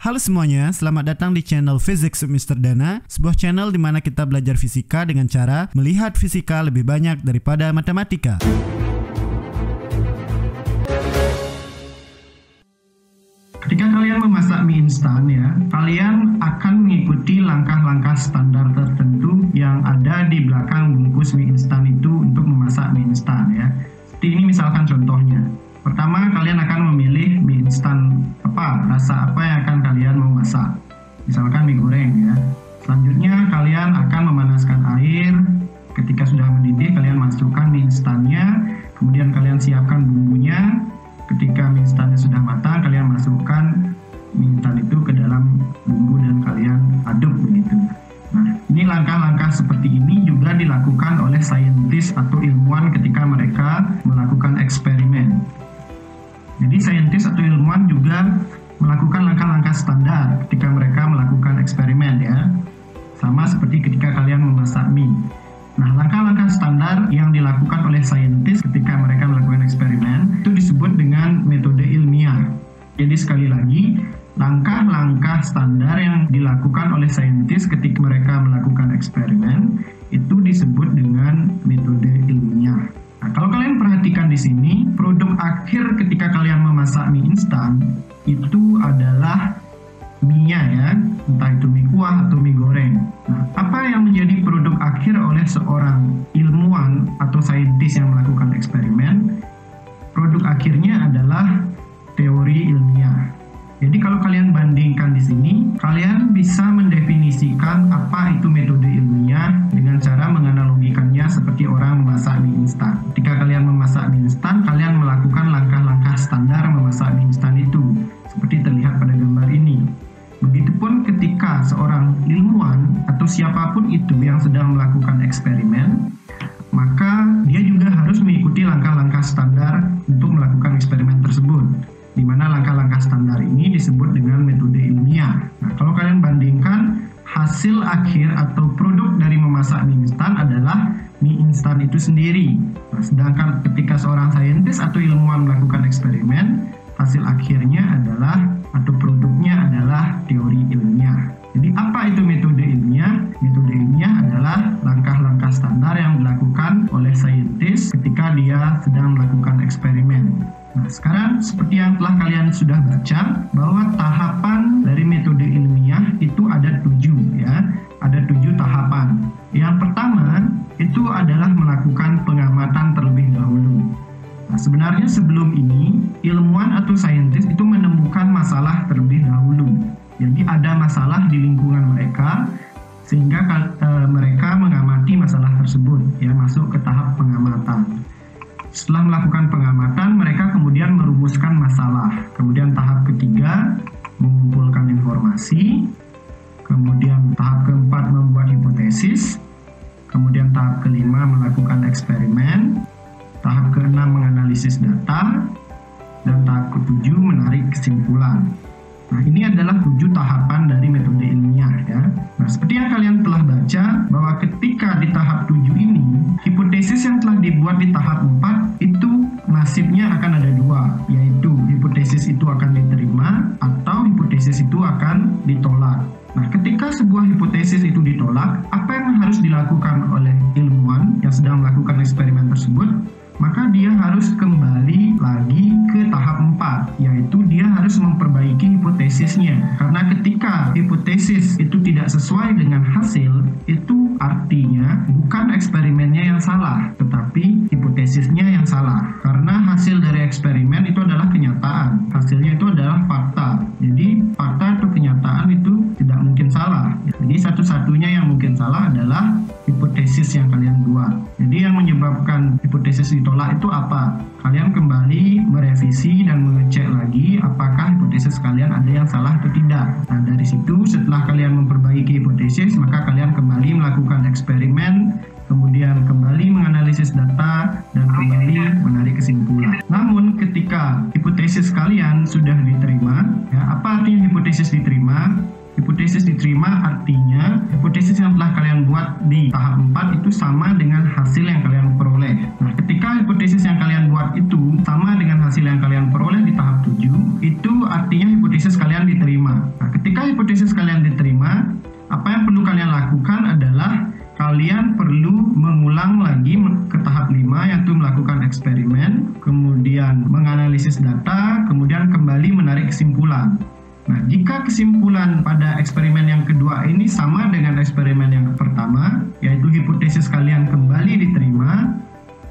Halo semuanya, selamat datang di channel Physics Mr. Dana, sebuah channel di mana kita belajar fisika dengan cara melihat fisika lebih banyak daripada matematika. Ketika kalian memasak mie instan ya, kalian akan mengikuti langkah-langkah standar tertentu yang ada di belakang bungkus mie instan itu untuk memasak mie instan ya. Seperti ini misalkan contohnya. Pertama, kalian akan memilih mie instan rasa apa yang akan kalian mau masak. Misalkan mie goreng ya. Selanjutnya kalian akan memanaskan air. Ketika sudah mendidih, kalian masukkan mie instannya. Kemudian kalian siapkan bumbunya. Ketika mie instannya sudah matang, kalian masukkan mie instan itu ke dalam bumbu dan kalian aduk begitu. Nah, ini langkah-langkah seperti ini juga dilakukan oleh saintis atau ilmuwan ketika mereka melakukan eksperimen. Jadi saintis atau ilmuwan juga melakukan langkah-langkah standar ketika mereka melakukan eksperimen ya. Sama seperti ketika kalian memasak mie. Nah, langkah-langkah standar yang dilakukan oleh saintis ketika mereka melakukan eksperimen itu disebut dengan metode ilmiah. Jadi sekali lagi, langkah-langkah standar yang dilakukan oleh saintis ketika mereka melakukan eksperimen itu disebut dengan metode ilmiah. Nah, kalau kalian perhatikan di sini, produk akhir ketika kalian memasak mie instan itu adalah mie-nya ya, entah itu mie kuah atau mie goreng. Nah, apa yang menjadi produk akhir oleh seorang ilmuwan atau saintis yang melakukan eksperimen? Produk akhirnya adalah teori ilmiah. Jadi kalau kalian bandingkan di sini, kalian bisa mendefinisikan apa itu metode ilmiah dengan cara menganalogikannya seperti orang memasak mie instan. Ketika kalian memasak mie instan, kalian melakukan langkah-langkah standar memasak mie instan itu, seperti terlihat pada gambar ini. Begitupun ketika seorang ilmuwan atau siapapun itu yang sedang melakukan eksperimen, maka dia juga harus mengikuti langkah-langkah standar untuk melakukan eksperimen tersebut, di mana langkah-langkah standar ini disebut dengan metode ilmiah. Nah, kalau kalian bandingkan, hasil akhir atau produk dari memasak mie instan adalah mie instan itu sendiri. Nah, sedangkan ketika seorang saintis atau ilmuwan melakukan eksperimen, hasil akhirnya adalah atau produknya adalah teori ilmiah. Jadi apa itu metode ilmiah? Metode ilmiah adalah langkah-langkah standar yang dilakukan oleh saintis ketika dia sedang melakukan eksperimen. Nah, sekarang seperti yang telah kalian sudah baca, bahwa tahapan dari metode ilmiah itu ada 7 ya. Ada 7 tahapan. Yang pertama itu adalah melakukan pengamatan terlebih dahulu. Nah, sebenarnya sebelum ini, ilmuwan atau saintis itu menemukan masalah terlebih dahulu. Jadi ada masalah di lingkungan mereka, sehingga mereka mengamati masalah tersebut, ya, masuk ke tahap pengamatan. Setelah melakukan pengamatan, mereka kemudian merumuskan masalah. Kemudian tahap ketiga, mengumpulkan informasi. Kemudian tahap keempat, membuat hipotesis. Kemudian tahap kelima, melakukan eksperimen. Tahap keenam, menganalisis data. Dan tahap ketujuh, menarik kesimpulan. Nah, ini adalah 7 tahapan dari metode ilmiah ya. Nah, seperti yang kalian telah baca, bahwa ketika di tahap 7 ini, hipotesis yang telah dibuat di tahap 4 itu nasibnya akan ada 2, yaitu hipotesis itu akan diterima atau hipotesis itu akan ditolak. Nah, ketika sebuah hipotesis itu ditolak, apa yang harus dilakukan oleh ilmuwan yang sedang melakukan eksperimen tersebut? Maka dia harus kembali lagi ke tahap 4, yaitu dia harus memperbaiki hipotesisnya. Karena ketika hipotesis itu tidak sesuai dengan hasil, itu artinya bukan eksperimennya yang salah, tetapi hipotesisnya yang salah. Karena hasil dari eksperimen itu adalah kenyataan, hasilnya itu adalah fakta. Jadi fakta atau kenyataan itu tidak mungkin salah. Jadi satu-satunya yang mungkin salah adalah hipotesis yang kalian buat. Jadi yang menyebabkan hipotesis ditolak itu apa? Kalian kembali merevisi dan mengecek lagi apakah hipotesis kalian ada yang salah atau tidak. Nah, dari situ setelah kalian memperbaiki hipotesis, maka kalian kembali melakukan eksperimen, kemudian kembali menganalisis data, dan kembali menarik kesimpulan. Namun ketika hipotesis kalian sudah diterima, ya, apa artinya hipotesis diterima? hipotesis diterima artinya hipotesis yang telah kalian buat di tahap 4 itu sama dengan hasil yang kalian peroleh. Nah, ketika hipotesis yang kalian buat itu sama dengan hasil yang kalian peroleh di tahap 7, itu artinya hipotesis kalian diterima. Nah, ketika hipotesis kalian diterima, apa yang perlu kalian lakukan adalah kalian perlu mengulang lagi ke tahap 5, yaitu melakukan eksperimen, kemudian menganalisis data, kemudian kembali menarik kesimpulan. Nah, jika kesimpulan pada eksperimen yang kedua ini sama dengan eksperimen yang pertama, yaitu hipotesis kalian kembali diterima,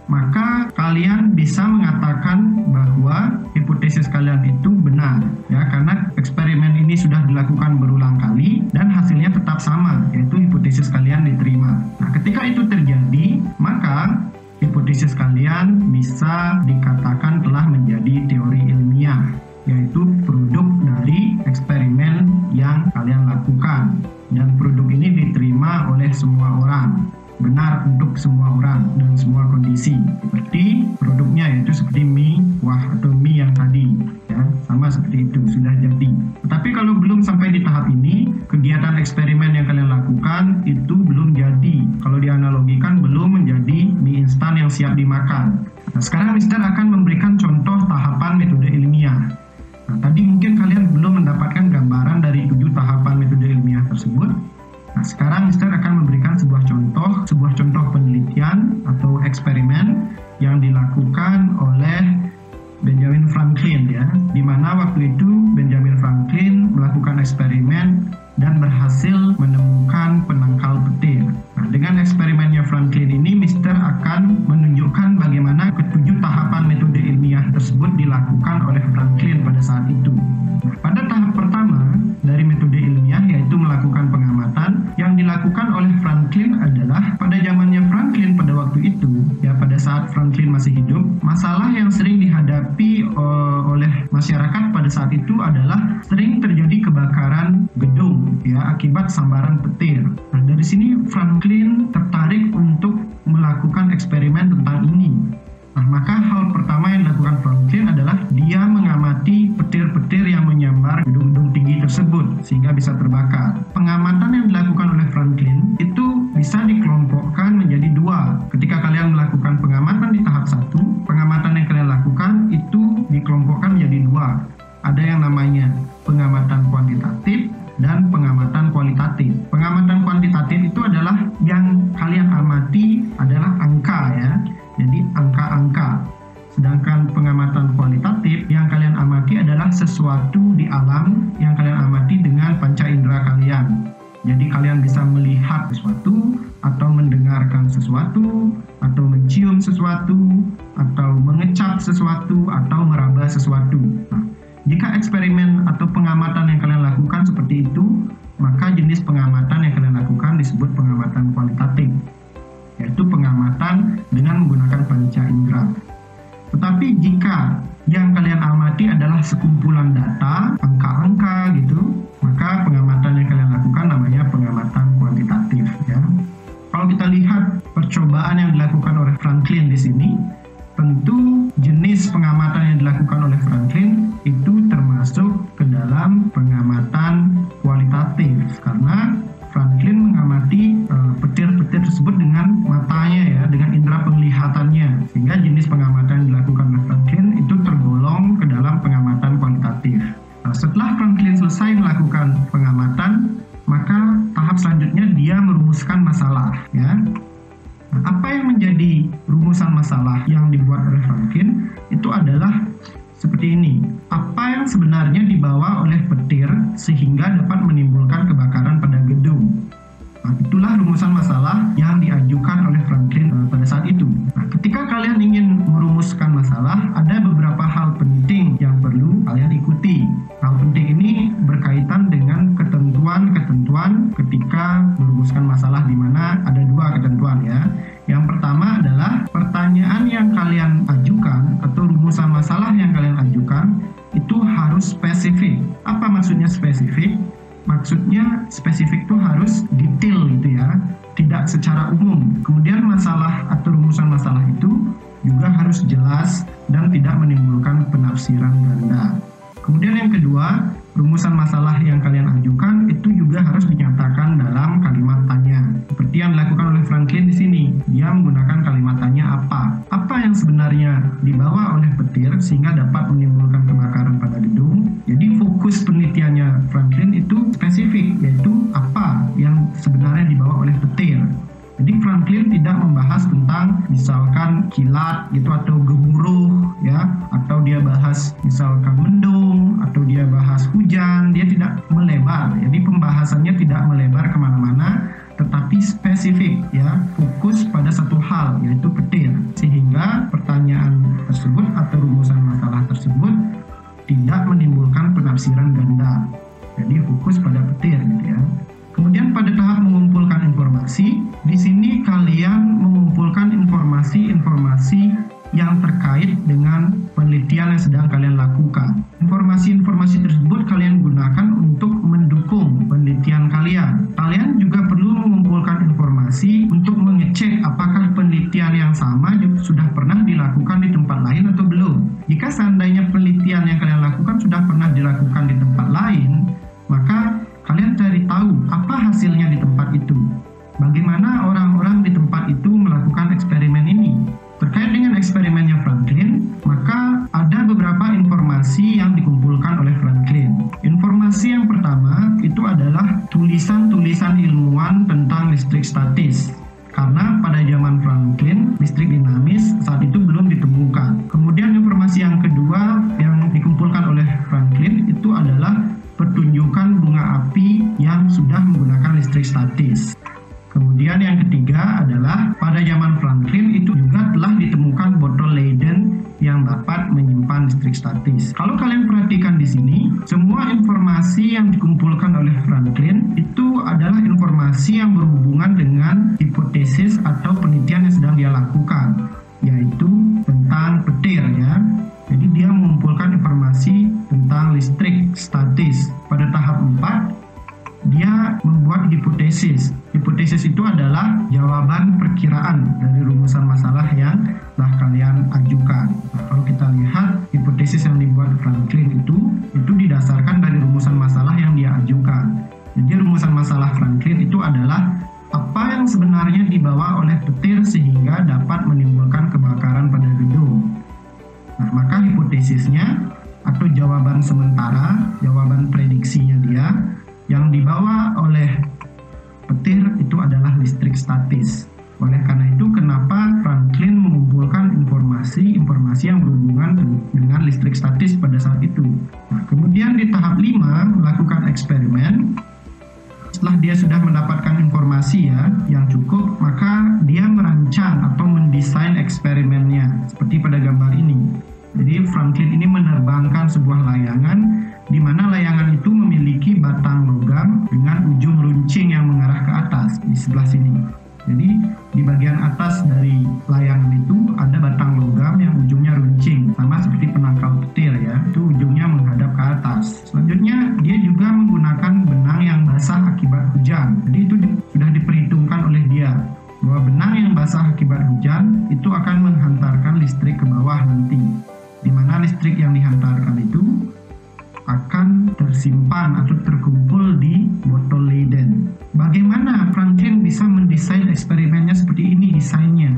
maka kalian bisa mengatakan bahwa hipotesis kalian itu benar, ya, karena eksperimen ini sudah dilakukan berulang kali dan hasilnya tetap sama, yaitu hipotesis kalian diterima. Nah, ketika itu terjadi, maka hipotesis kalian bisa dikatakan telah menjadi teori ilmiah, yaitu produk dari eksperimen yang kalian lakukan, dan produk ini diterima oleh semua orang, benar untuk semua orang dan semua kondisi. Seperti produknya yaitu seperti mie kuah atau mie yang tadi, ya, sama seperti itu, sudah jadi. Tetapi kalau belum sampai di tahap ini, kegiatan eksperimen yang kalian lakukan itu belum jadi. Kalau dianalogikan, belum menjadi mie instan yang siap dimakan. Nah, sekarang Mister akan memberikan contoh tahapan metode ilmiah. Nah, tadi mungkin kalian belum mendapatkan gambaran dari 7 tahapan metode ilmiah tersebut. Nah, sekarang Mister akan memberikan sebuah contoh penelitian atau eksperimen yang dilakukan oleh Benjamin Franklin, ya, di mana waktu itu Benjamin Franklin melakukan eksperimen dan berhasil menemukan penangkal petir. Nah, dengan eksperimennya Franklin ini, Mister akan menunjukkan bagaimana ketujuh tahapan metode ilmiah tersebut dilakukan oleh Franklin pada saat itu. Nah, pada tahap pertama dari metode ilmiah, yaitu melakukan pengamatan, yang dilakukan oleh Franklin adalah pada zamannya Franklin pada waktu itu, ya, pada saat Franklin masih hidup, masalah yang sering dihadapi oleh masyarakat pada saat itu adalah sering terjadi kebakaran gedung, ya, akibat sambaran petir. Nah, dari sini Franklin tertarik untuk melakukan eksperimen tentang ini. Nah, maka hal pertama yang dilakukan Franklin adalah dia mengamati petir-petir yang menyambar gedung-gedung tinggi tersebut sehingga bisa terbakar. Pengamatan yang dilakukan oleh Franklin itu bisa dikelompokkan menjadi 2. Ketika kalian melakukan pengamatan di tahap 1, pengamatan yang kalian lakukan itu dikelompokkan menjadi 2. Ada yang namanya pengamatan kuantitatif dan pengamatan kualitatif. Pengamatan kuantitatif itu adalah yang kalian amati adalah angka, ya. Jadi angka-angka. Sedangkan pengamatan kualitatif yang kalian amati adalah sesuatu di alam yang kalian amati dengan panca indera kalian. Jadi kalian bisa melihat sesuatu, atau mendengarkan sesuatu, atau mencium sesuatu, atau mengecap sesuatu, atau meraba sesuatu. Nah, jika eksperimen atau pengamatan yang kalian lakukan seperti itu, maka jenis pengamatan yang kalian lakukan disebut pengamatan kualitatif, yaitu pengamatan dengan menggunakan panca indera. Tetapi jika yang kalian amati adalah sekumpulan data, angka-angka gitu, maka pengamatan yang kalian lakukan namanya pengamatan kuantitatif, ya. Kalau kita lihat percobaan yang dilakukan oleh Franklin di sini, tentu jenis pengamatan yang dilakukan oleh Franklin itu termasuk ke dalam pengamatan kualitatif, karena Franklin mengamati petir-petir tersebut dengan matanya, ya, dengan indera penglihatannya, sehingga jenis pengamatan yang dilakukan oleh Franklin itu tergolong ke dalam pengamatan kualitatif. Nah, setelah Franklin selesai melakukan pengamatan, maka tahap selanjutnya dia merumuskan masalah, ya. Nah, apa yang menjadi rumusan masalah yang dibuat oleh Franklin itu adalah seperti ini. Apa yang sebenarnya dibawa oleh petir sehingga dapat menimbulkan kebakaran pada gedung? Nah, itulah rumusan masalah yang diajukan oleh Franklin pada saat itu. Nah, ketika kalian ingin merumuskan masalah, ada beberapa hal penting yang perlu kalian ikuti. Hal penting ini berkaitan dengan ketentuan-ketentuan ketika merumuskan masalah, di mana ada 2 ketentuan, ya. Yang pertama adalah pertanyaan yang kalian ajukan atau rumusan masalah yang kalian ajukan itu harus spesifik. Apa maksudnya spesifik? Maksudnya spesifik itu harus detail gitu, ya, tidak secara umum. Kemudian masalah atau rumusan masalah itu juga harus jelas dan tidak menimbulkan penafsiran ganda. Kemudian yang kedua, rumusan masalah yang kalian ajukan itu juga harus dinyatakan dalam kalimat tanya. Seperti yang dilakukan oleh Franklin di sini. Dia menggunakan kalimat tanya apa. Apa yang sebenarnya dibawa oleh petir sehingga dapat menimbulkan kebakaran pada gedung. Jadi fokus penelitiannya Franklin itu spesifik, yaitu apa yang sebenarnya dibawa oleh petir. Jadi Franklin tidak membahas tentang misalkan kilat gitu atau gemuruh ya, atau dia bahas misalkan mendung, atau dia bahas hujan. Dia tidak melebar. Jadi pembahasannya tidak melebar kemana-mana, tetapi spesifik ya, fokus pada satu hal, yaitu petir. Sehingga pertanyaan tersebut atau rumusan masalah tersebut tidak menimbulkan penafsiran ganda. Jadi fokus pada petir gitu ya. Kemudian pada tahap mengumpulkan informasi, di sini kalian mengumpulkan informasi-informasi yang terkait dengan penelitian yang sedang kalian lakukan. Informasi-informasi tersebut kalian gunakan untuk mendukung penelitian kalian. Kalian juga perlu mengumpulkan informasi untuk mengecek apakah penelitian yang sama sudah pernah dilakukan di tempat lain atau belum. Jika seandainya penelitian yang kalian lakukan sudah pernah dilakukan di tempat lain, maka kalian cari tahu apa hasilnya di tempat itu. Bagaimana orang-orang di tempat itu melakukan eksperimen ini. Terkait dengan eksperimennya Franklin, maka ada beberapa informasi yang dikumpulkan oleh Franklin. Informasi yang pertama itu adalah tulisan-tulisan ilmuwan tentang listrik statis. Karena pada zaman Franklin, listrik dinamis saat itu belum ditemukan. Kemudian informasi yang kedua yang dikumpulkan oleh Franklin itu adalah pertunjukan bunga api yang sudah menggunakan listrik statis. Kemudian yang ketiga adalah pada zaman Franklin itu juga telah ditemukan botol Leyden yang dapat menyimpan listrik statis. Kalau kalian perhatikan di sini, semua informasi yang dikumpulkan oleh Franklin itu adalah informasi yang berhubungan dengan hipotesis atau penelitian yang sedang dia lakukan, yaitu tentang petir ya. Jadi dia mengumpulkan informasi tentang listrik statis. Pada tahap 4, dia membuat hipotesis. Hipotesis itu adalah jawaban perkiraan dari rumusan masalah yang telah kalian ajukan. Nah, kalau kita lihat hipotesis yang dibuat Franklin itu didasarkan dari rumusan masalah yang dia ajukan. Jadi rumusan masalah Franklin itu adalah apa yang sebenarnya dibawa oleh petir sehingga dapat menimbulkan kebakaran pada gedung. Nah, maka hipotesisnya atau jawaban sementara, jawaban prediksinya dia yang dibawa oleh petir itu adalah listrik statis. Oleh karena itu, kenapa Franklin mengumpulkan informasi yang berhubungan dengan listrik statis pada saat itu. Nah, kemudian di tahap 5 melakukan eksperimen. Setelah dia sudah mendapatkan informasi ya yang cukup, maka dia merancang atau mendesain eksperimennya seperti pada gambar ini. Jadi Franklin ini menerbangkan sebuah layangan di mana layangan itu memiliki batang logam dengan ujung runcing yang mengarah ke atas di sebelah sini. Jadi di bagian atas dari layangan itu ada batang logam yang ujungnya runcing, sama seperti penangkal petir ya, itu ujungnya menghadap ke atas. Selanjutnya dia juga menggunakan benang yang basah akibat hujan. Jadi itu sudah diperhitungkan oleh dia bahwa benang yang basah akibat hujan itu akan menghantarkan listrik ke bawah nanti, di mana listrik yang dihantarkan itu akan tersimpan atau terkumpul di botol Leyden. Bagaimana Franklin bisa mendesain eksperimennya seperti ini desainnya?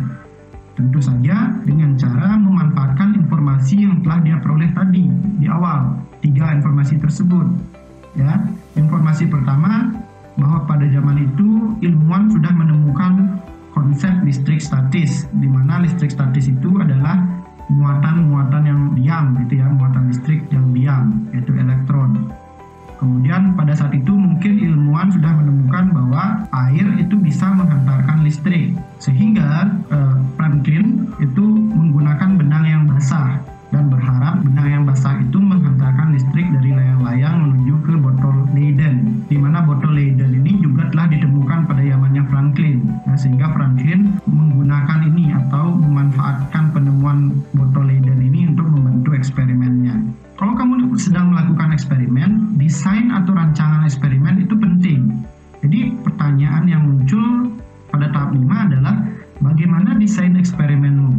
Tentu saja dengan cara memanfaatkan informasi yang telah dia peroleh tadi di awal. 3 informasi tersebut. Ya, informasi pertama bahwa pada zaman itu ilmuwan sudah menemukan konsep listrik statis, di mana listrik statis itu adalah muatan-muatan yang diam gitu ya, muatan listrik yang diam, yaitu elektron. Kemudian pada saat itu mungkin ilmuwan sudah menemukan bahwa air itu bisa menghantarkan listrik, sehingga Franklin itu menggunakan benang yang basah dan berharap benang yang basah itu menghantarkan listrik dari layang-layang menuju ke botol Leyden, di mana botol Leyden ini juga telah ditemukan pada zamannya Franklin. Nah, sehingga Franklin menggunakan ini atau memanfaatkan penemuan botol Leyden ini untuk membantu eksperimennya. Kalau kamu sedang melakukan eksperimen, desain atau rancangan eksperimen itu penting. Jadi pertanyaan yang muncul pada tahap 5 adalah bagaimana desain eksperimenmu?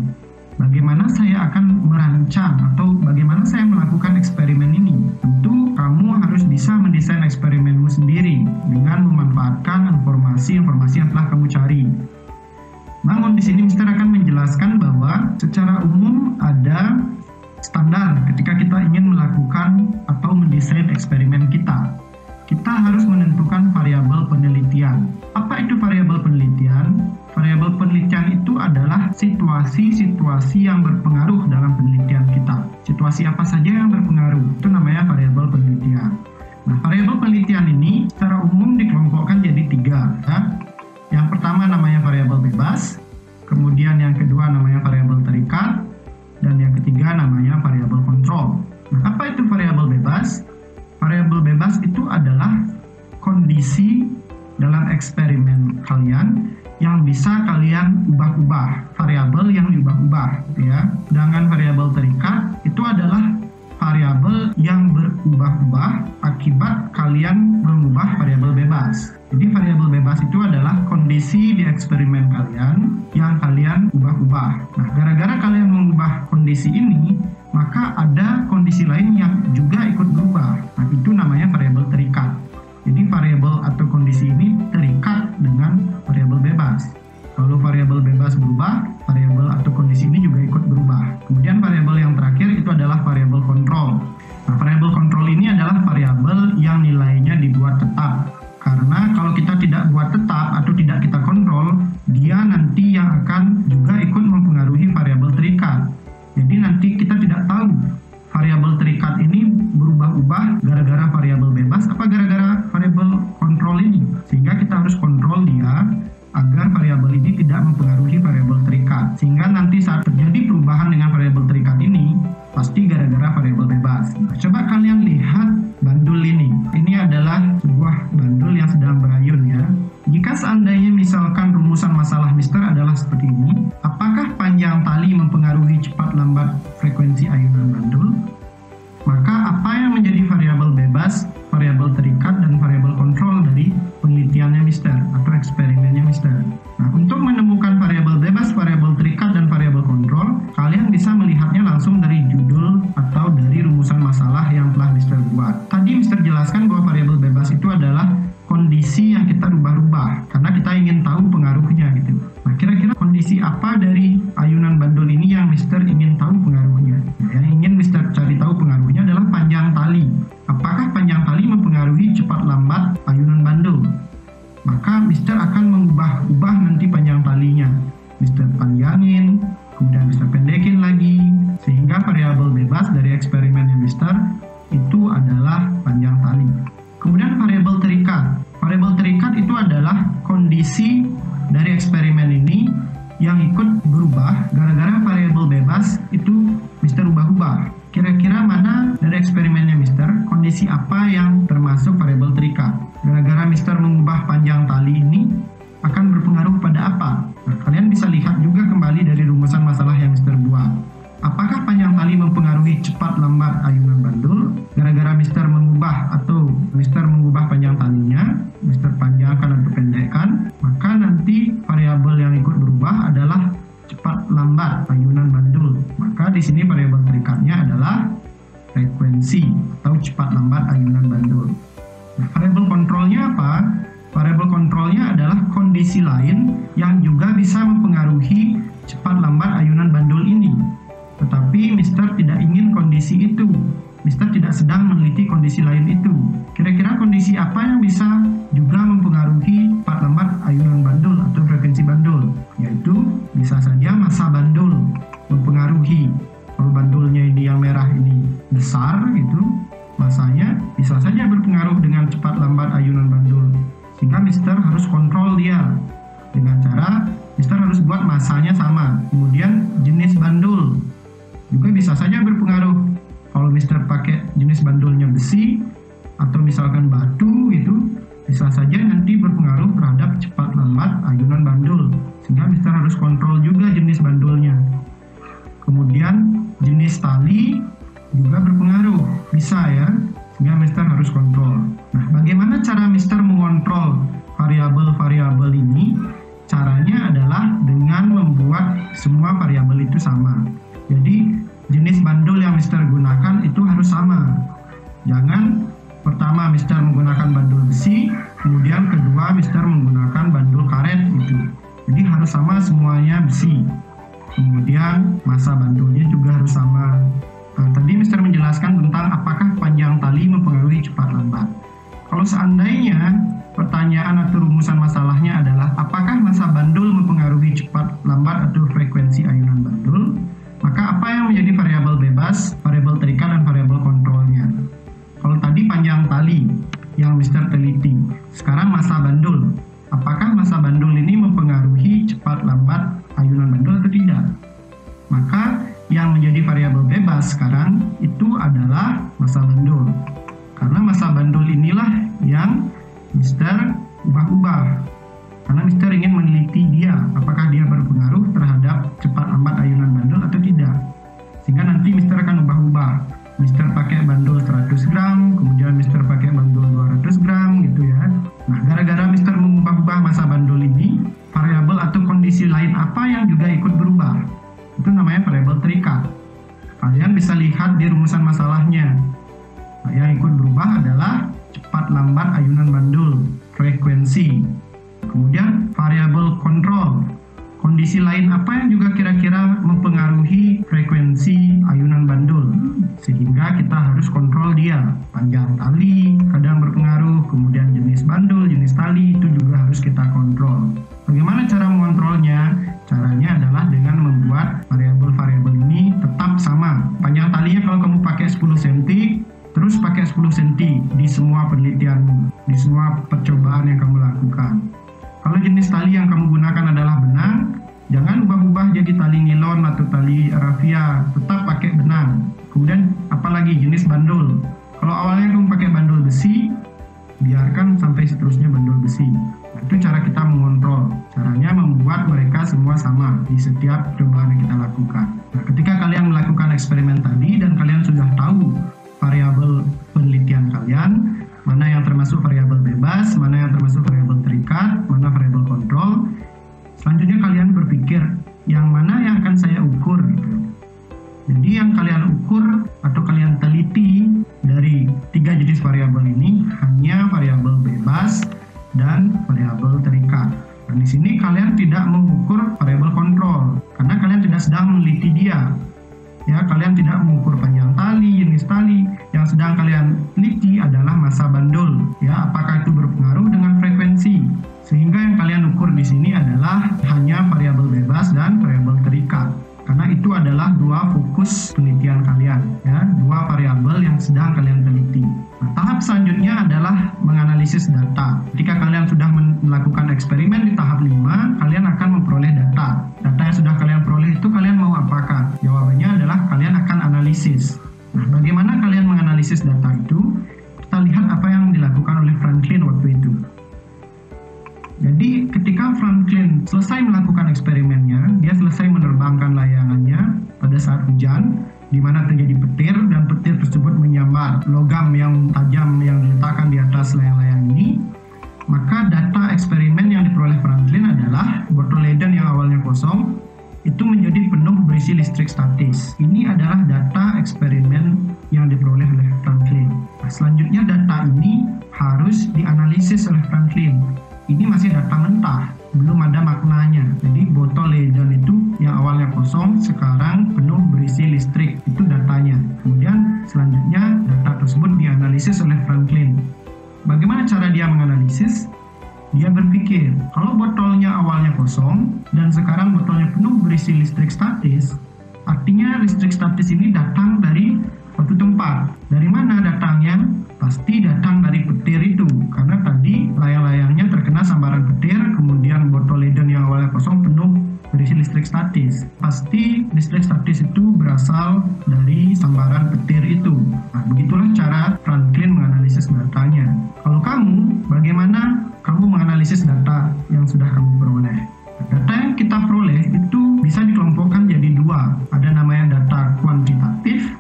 Bagaimana saya akan merancang atau bagaimana saya melakukan eksperimen ini? Tentu kamu harus bisa mendesain eksperimenmu sendiri dengan memanfaatkan informasi-informasi yang telah kamu cari. Namun di sini Mister akan menjelaskan bahwa secara umum ada standar ketika kita ingin melakukan atau mendesain eksperimen kita. Kita harus menentukan variabel penelitian. Apa itu variabel penelitian? Variabel penelitian itu adalah situasi-situasi yang berpengaruh dalam penelitian kita. Situasi apa saja yang berpengaruh, itu namanya variabel penelitian. Nah, variabel penelitian ini secara umum dikelompokkan jadi 3. Ya. Yang pertama namanya variabel bebas, kemudian yang kedua namanya variabel terikat, dan yang ketiga namanya variabel kontrol. Nah, apa itu variabel bebas? Variabel bebas itu adalah kondisi dalam eksperimen kalian yang bisa kalian ubah-ubah, variabel yang diubah-ubah, ya. Sedangkan variabel terikat itu adalah variabel yang berubah-ubah akibat kalian mengubah variabel bebas. Jadi variabel bebas itu adalah kondisi di eksperimen kalian yang kalian ubah-ubah. Nah, gara-gara kalian mengubah kondisi ini, maka ada kondisi lain yang juga ikut berubah. Nah, itu namanya variabel terikat. Jadi variabel atau kondisi ini terikat dengan variabel bebas. Kalau variabel bebas berubah, variabel atau kondisi ini juga ikut berubah. Kemudian variabel yang terakhir itu adalah variabel kontrol. Nah, variabel kontrol ini adalah variabel yang nilainya dibuat tetap. Karena kalau kita tidak buat tetap atau tidak kita kontrol, dia nanti yang akan juga ikut mempengaruhi variabel terikat. Jadi nanti kita tidak tahu variabel terikat ini berubah-ubah gara-gara variabel bebas apa gara-gara variabel kontrol ini. Sehingga kita harus kontrol dia agar variabel ini tidak mempengaruhi variabel terikat. Sehingga nanti saat terjadi perubahan dengan variabel terikat ini, pasti gara-gara variabel bebas. Nah, coba kalian lihat bandul ini. Ini adalah sebuah bandul yang sedang berayun, ya. Jika seandainya misalkan rumusan masalah Mister adalah seperti ini, apakah panjang tali mempengaruhi cepat lambat frekuensi ayunan bandul? Maka apa yang menjadi variabel bebas, variabel terikat, dan variabel kontrol dari penelitiannya Mister atau eksperimennya Mister? Nah, untuk menemukan variabel bebas, variabel terikat, dan variabel kontrol, kalian bisa melihatnya langsung dari judul atau dari rumusan masalah yang telah Mister buat. Tadi Mister jelaskan bahwa variabel bebas itu adalah kondisi yang kita rubah-rubah karena kita ingin tahu pengaruhnya gitu. Nah, kira-kira kondisi apa dari ayunan bandul ini yang Mister ingin tahu pengaruhnya? Nah, yang ingin Mister cari tahu pengaruhnya adalah panjang tali. Apakah panjang tali mempengaruhi cepat lambat ayunan bandul? Maka Mister akan mengubah-ubah nanti panjang talinya. Mister panjangin, kemudian Mister pendekin lagi, sehingga variabel bebas dari eksperimennya Mister itu adalah panjang tali. Kemudian variabel terikat. Variabel terikat itu adalah kondisi dari eksperimen ini yang ikut berubah gara-gara variabel bebas itu Mister ubah-ubah. Kira-kira mana dari eksperimennya Mister, kondisi apa yang termasuk variabel terikat? Gara-gara Mister mengubah panjang tali ini akan berpengaruh pada apa? Nah, kalian bisa lihat juga kembali dari rumusan masalah yang Mister buat. Apakah panjang tali mempengaruhi cepat lambat ayunan bandul? Gara-gara Mister mengubah atau Mister mengubah panjang talinya, Mister panjangkan atau pendekkan, maka nanti variabel yang ikut berubah adalah cepat lambat ayunan bandul. Maka di sini variabel terikatnya adalah frekuensi atau cepat lambat ayunan bandul. Nah, variabel kontrolnya apa? Variabel kontrolnya adalah kondisi lain yang juga bisa mempengaruhi cepat lambat ayunan bandul ini. Tetapi Mister tidak ingin kondisi itu. Mister tidak sedang meneliti kondisi lain itu. Kira-kira kondisi apa yang bisa juga mempengaruhi cepat lambat ayunan bandul atau frekuensi bandul? Yaitu bisa saja massa bandul mempengaruhi. Kalau bandulnya ini yang merah ini besar gitu, massanya bisa saja berpengaruh dengan cepat lambat ayunan bandul. Sehingga Mister harus kontrol dia dengan cara Mister harus buat massanya sama. Kemudian jenis bandul juga bisa saja berpengaruh. Kalau Mister pakai jenis bandulnya besi atau misalkan batu gitu, bisa saja nanti berpengaruh terhadap cepat lambat ayunan bandul. Sehingga Mister harus kontrol juga jenis bandulnya. Kemudian jenis tali juga berpengaruh, bisa ya. Sehingga Mister harus kontrol. Nah, bagaimana cara Mister mengontrol variabel-variabel ini? Caranya adalah dengan membuat semua variabel itu sama. Jadi jenis bandul yang Mister gunakan itu harus sama. Jangan pertama Mister menggunakan bandul besi, kemudian kedua Mister menggunakan bandul karet gitu. Jadi harus sama semuanya besi. Kemudian masa bandulnya juga harus sama. Nah, tadi Mister menjelaskan tentang apakah panjang tali mempengaruhi cepat lambat. Kalau seandainya pertanyaan atau rumusan masalahnya adalah apakah masa bandul mempengaruhi cepat lambat atau frekuensi ayunan bandul, maka apa yang menjadi variabel bebas, variabel terikat, dan variabel kontrolnya? Kalau tadi panjang tali yang Mister teliti, sekarang masa bandul. Apakah masa bandul ini mempengaruhi cepat lambat ayunan bandul atau tidak? Maka yang menjadi variabel bebas sekarang itu adalah masa bandul. Karena masa bandul inilah yang Mister ubah-ubah. Karena Mister ingin meneliti dia, apakah dia berpengaruh terhadap cepat lambat ayunan bandul atau tidak. Sehingga nanti Mister akan ubah-ubah. Mister pakai bandul 100 gram, kemudian Mister pakai bandul 200 gram gitu ya. Nah, gara-gara Mister mengubah-ubah masa bandul ini, variabel atau kondisi lain apa yang juga ikut berubah? Itu namanya variabel terikat. Kalian bisa lihat di rumusan masalahnya. Nah, yang ikut berubah adalah cepat lambat ayunan bandul, frekuensi. Kemudian variabel kontrol. Kondisi lain apa yang juga kira-kira mempengaruhi frekuensi ayunan bandul, sehingga kita harus kontrol dia. Panjang tali kadang berpengaruh, kemudian jenis bandul, jenis tali itu juga harus kita kontrol. Bagaimana cara mengontrolnya? Caranya adalah dengan membuat variabel-variabel ini tetap sama. Panjang talinya kalau kamu pakai 10 cm, terus pakai 10 cm di semua penelitianmu, di semua percobaan yang kamu lakukan. Kalau jenis tali yang kamu gunakan adalah benang, jangan ubah-ubah jadi tali nilon atau tali rafia, tetap pakai benang. Kemudian apalagi jenis bandul. Kalau awalnya kamu pakai bandul besi, biarkan sampai seterusnya bandul besi. Nah, itu cara kita mengontrol. Caranya membuat mereka semua sama di setiap percobaan yang kita lakukan. Nah, ketika kalian melakukan eksperimen tadi dan kalian sudah tahu variabel penelitian kalian, mana yang termasuk variabel bebas, mana yang termasuk variabel terikat, mana variabel kontrol. Selanjutnya kalian berpikir, yang mana yang akan saya ukur gitu. Jadi yang kalian ukur atau kalian teliti dari 3 jenis variabel ini hanya variabel bebas dan variabel terikat. Dan di sini kalian tidak mengukur variabel kontrol karena kalian tidak sedang meneliti dia. Ya, kalian tidak mengukur panjang tali, jenis tali. Yang sedang kalian teliti adalah masa bandul. Ya, apakah itu berpengaruh dengan frekuensi? Sehingga yang kalian ukur di sini adalah hanya variabel bebas dan variabel terikat. Karena itu adalah 2 fokus penelitian kalian, ya, 2 variabel yang sedang kalian teliti. Nah, tahap selanjutnya adalah menganalisis data. Ketika kalian sudah melakukan eksperimen di tahap 5, kalian akan memperoleh data. Data yang sudah kalian peroleh itu kalian mau apakan? Jawabannya adalah kalian akan analisis. Nah, bagaimana kalian menganalisis data itu? Kita lihat apa yang dilakukan oleh Franklin waktu itu. Jadi ketika Franklin selesai melakukan eksperimennya, dia selesai menerbangkan layangannya pada saat hujan, di mana terjadi petir dan petir tersebut menyambar logam yang tajam yang diletakkan di atas layang-layang ini. Maka data eksperimen yang diperoleh Franklin adalah botol Leyden yang awalnya kosong itu menjadi penuh berisi listrik statis. Ini adalah data eksperimen yang diperoleh oleh Franklin. Nah, selanjutnya data ini harus dianalisis oleh Franklin. Ini masih data mentah, belum ada maknanya. Jadi botol Leyden itu yang awalnya kosong sekarang penuh berisi listrik, itu datanya. Kemudian selanjutnya data tersebut dianalisis oleh Franklin. Bagaimana cara dia menganalisis? Dia berpikir, kalau botolnya awalnya kosong dan sekarang botolnya penuh berisi listrik statis, artinya listrik statis ini datang dari suatu tempat. Dari mana datangnya? Pasti datang dari petir itu, karena tadi layang-layangnya terkena sambaran petir, kemudian botol Leyden yang awalnya kosong penuh berisi listrik statis. Pasti listrik statis itu berasal dari sambaran petir itu. Nah, begitulah cara Franklin menganalisis datanya. Kalau kamu, bagaimana kamu menganalisis data yang sudah kamu peroleh? Data yang kita peroleh itu bisa dikelompokkan jadi 2. Ada namanya data kuantitatif,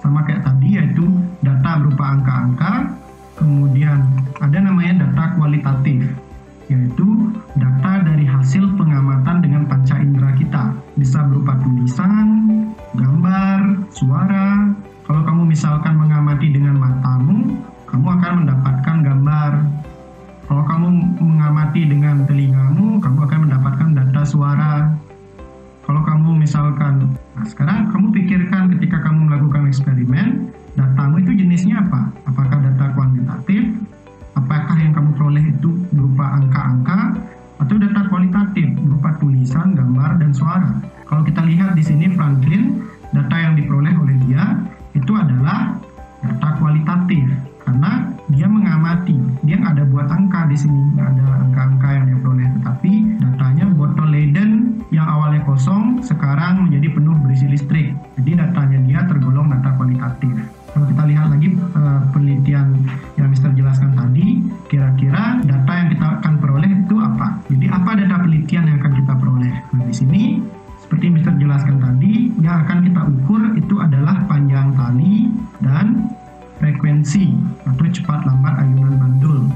sama kayak tadi, yaitu data berupa angka-angka. Kemudian ada namanya data kualitatif, yaitu data dari hasil pengamatan dengan panca indera kita. Bisa berupa tulisan, dengan gambar. Kalau kamu mengamati dengan telingamu, kamu akan mendapatkan data suara. Kalau kamu misalkan, nah sekarang kamu pikirkan ketika kamu melakukan eksperimen, datamu itu jenisnya apa? Apakah data kuantitatif? Apakah yang kamu peroleh itu berupa angka-angka? Atau data kualitatif berupa tulisan, gambar, dan suara? Kalau kita lihat di sini Franklin, data yang diperoleh oleh dia itu adalah data kualitatif karena dia mengamati, dia nggak ada buat angka di sini, nggak ada angka-angka yang dia peroleh, tetapi datanya botol Leiden yang awalnya kosong sekarang menjadi penuh berisi listrik. Jadi datanya dia tergolong data kualitatif. Kalau kita lihat lagi penelitian yang Mr. jelaskan tadi, kira-kira data yang kita akan peroleh itu apa? Jadi apa data penelitian yang akan kita peroleh? Nah di sini seperti Mr. jelaskan tadi, yang akan kita ukur itu adalah panjang tali dan frekuensi atau cepat lambat ayunan bandul.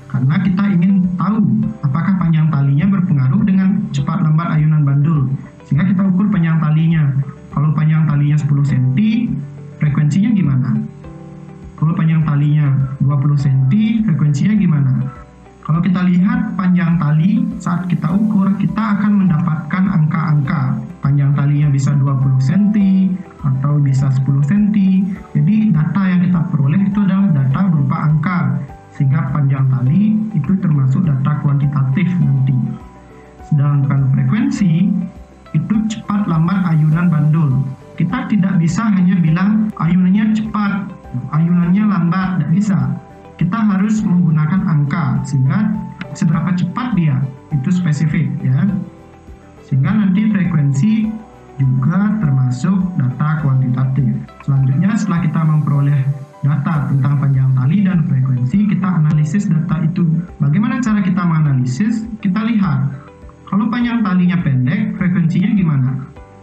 Karena kita ingin tahu apakah panjang talinya berpengaruh dengan cepat lambat ayunan bandul. Sehingga kita ukur panjang talinya. Kalau panjang talinya 10 cm, frekuensinya gimana? Kalau panjang talinya 20 cm, frekuensinya gimana? Kalau kita lihat panjang tali, saat kita ukur, kita akan mendapatkan angka-angka. Panjang talinya bisa 20 cm atau bisa 10 cm. Jadi data yang kita peroleh itu adalah data berupa angka. Sehingga panjang tali itu termasuk data kuantitatif nanti. Sedangkan frekuensi itu cepat lambat ayunan bandul. Kita tidak bisa hanya bilang ayunannya cepat, ayunannya lambat, tidak bisa. Kita harus menggunakan angka sehingga seberapa cepat dia itu spesifik ya. Sehingga nanti frekuensi juga termasuk data kuantitatif. Selanjutnya setelah kita memperoleh data tentang panjang tali dan frekuensi, kita analisis data itu. Bagaimana cara kita menganalisis? Kita lihat kalau panjang talinya pendek, frekuensinya gimana?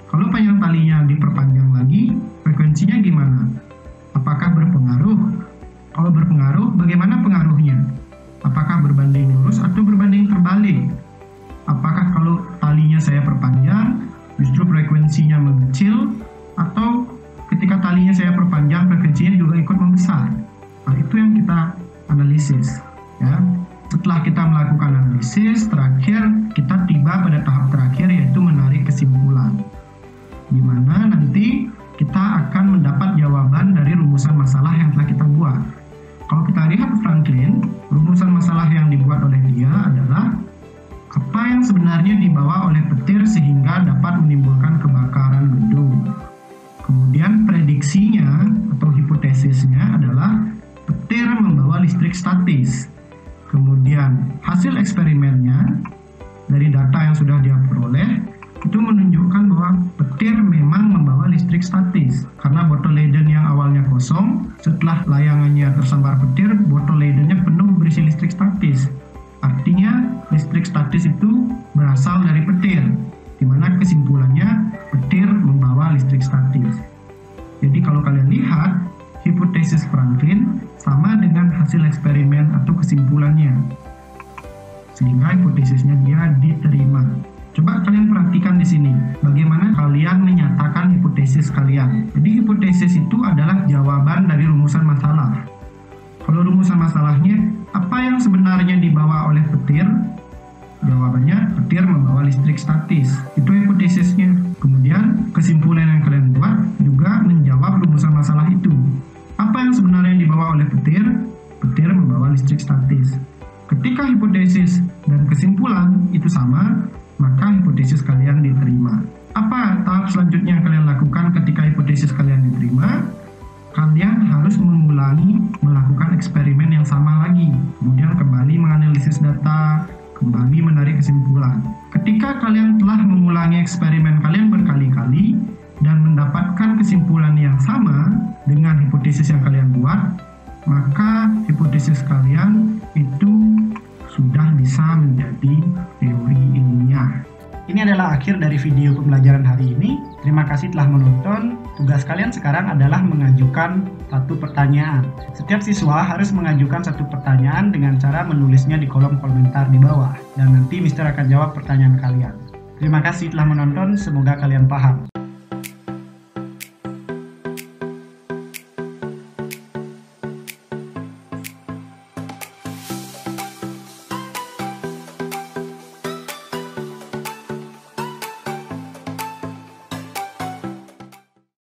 Kalau panjang talinya diperpanjang lagi, frekuensinya gimana? Apakah berpengaruh? Kalau berpengaruh, bagaimana pengaruhnya? Apakah berbanding lurus atau berbanding terbalik? Apakah kalau talinya saya perpanjang, justru frekuensinya mengecil, atau ketika talinya saya perpanjang, frekuensinya juga ikut membesar? Nah, itu yang kita analisis. Ya. Setelah kita melakukan analisis, terakhir kita tiba pada tahap terakhir, yaitu menarik kesimpulan. Di mana nanti kita akan mendapat jawaban dari rumusan masalah yang telah kita buat. Kalau kita lihat Franklin, rumusan masalah yang dibuat oleh dia adalah apa yang sebenarnya dibawa oleh petir sehingga dapat menimbulkan kebakaran gedung. Kemudian prediksinya atau hipotesisnya adalah petir membawa listrik statis. Kemudian hasil eksperimennya dari data yang sudah dia peroleh itu menunjukkan bahwa petir memang membawa listrik statis. Karena botol Leiden yang awalnya kosong, setelah layangannya tersambar petir, botol Leidennya penuh berisi listrik statis. Artinya listrik statis itu berasal dari petir, di mana kesimpulannya petir membawa listrik statis. Jadi kalau kalian lihat, hipotesis Franklin sama dengan hasil eksperimen atau kesimpulannya. Sehingga hipotesisnya dia diterima. Coba kalian perhatikan di sini, bagaimana kalian menyatakan hipotesis kalian. Jadi hipotesis itu adalah jawaban dari rumusan masalah. Kalau rumusan masalahnya, apa yang sebenarnya dibawa oleh petir? Jawabannya, petir membawa listrik statis. Itu hipotesisnya. Kemudian, kesimpulan yang kalian buat juga menjawab rumusan masalah itu. Apa yang sebenarnya dibawa oleh petir? Petir membawa listrik statis. Ketika hipotesis dan kesimpulan itu sama, maka hipotesis kalian diterima. Apa tahap selanjutnya yang kalian lakukan ketika hipotesis kalian diterima? Kalian harus mengulangi melakukan eksperimen yang sama lagi. Kemudian kembali menganalisis data, kembali menarik kesimpulan. Ketika kalian telah mengulangi eksperimen kalian berkali-kali dan mendapatkan kesimpulan yang sama dengan hipotesis yang kalian buat, maka hipotesis kalian itu sudah bisa menjadi teori ilmiah. Ini adalah akhir dari video pembelajaran hari ini. Terima kasih telah menonton. Tugas kalian sekarang adalah mengajukan satu pertanyaan. Setiap siswa harus mengajukan satu pertanyaan dengan cara menulisnya di kolom komentar di bawah. Dan nanti Mister akan jawab pertanyaan kalian. Terima kasih telah menonton, semoga kalian paham.